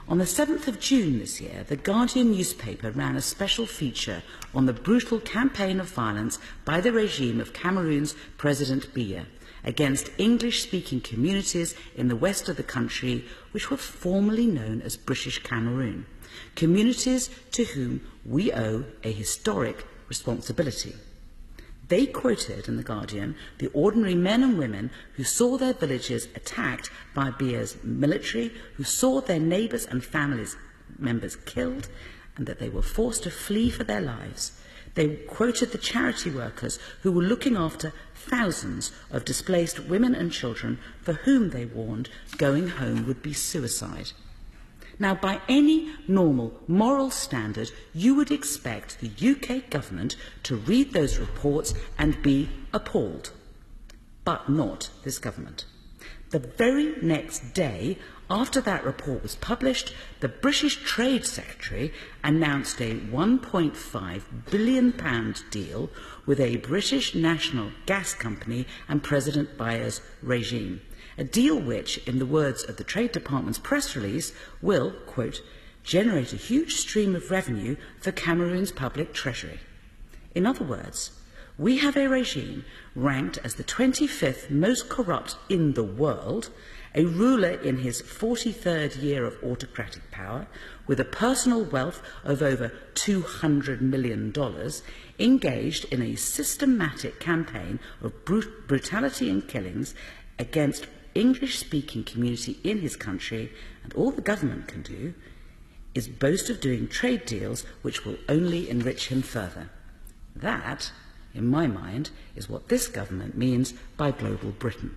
On the 7th of June this year, the Guardian newspaper ran a special feature on the brutal campaign of violence by the regime of Cameroon's President Biya against English-speaking communities in the west of the country, which were formerly known as British Cameroon, communities to whom we owe a historic responsibility. They quoted in The Guardian the ordinary men and women who saw their villages attacked by Biya's military, who saw their neighbours and family members killed, and that they were forced to flee for their lives. They quoted the charity workers who were looking after thousands of displaced women and children for whom they warned going home would be suicide. Now, by any normal moral standard, you would expect the UK government to read those reports and be appalled. But not this government. The very next day after that report was published, the British Trade Secretary announced a £1.5 billion deal with a British national gas company and President Biya's regime. A deal which, in the words of the Trade Department's press release, will, quote, generate a huge stream of revenue for Cameroon's public treasury. In other words, we have a regime ranked as the 25th most corrupt in the world, a ruler in his 43rd year of autocratic power, with a personal wealth of over $200 million, engaged in a systematic campaign of brutality and killings against English-speaking community in his country, and all the government can do is boast of doing trade deals which will only enrich him further. That, in my mind, is what this government means by global Britain.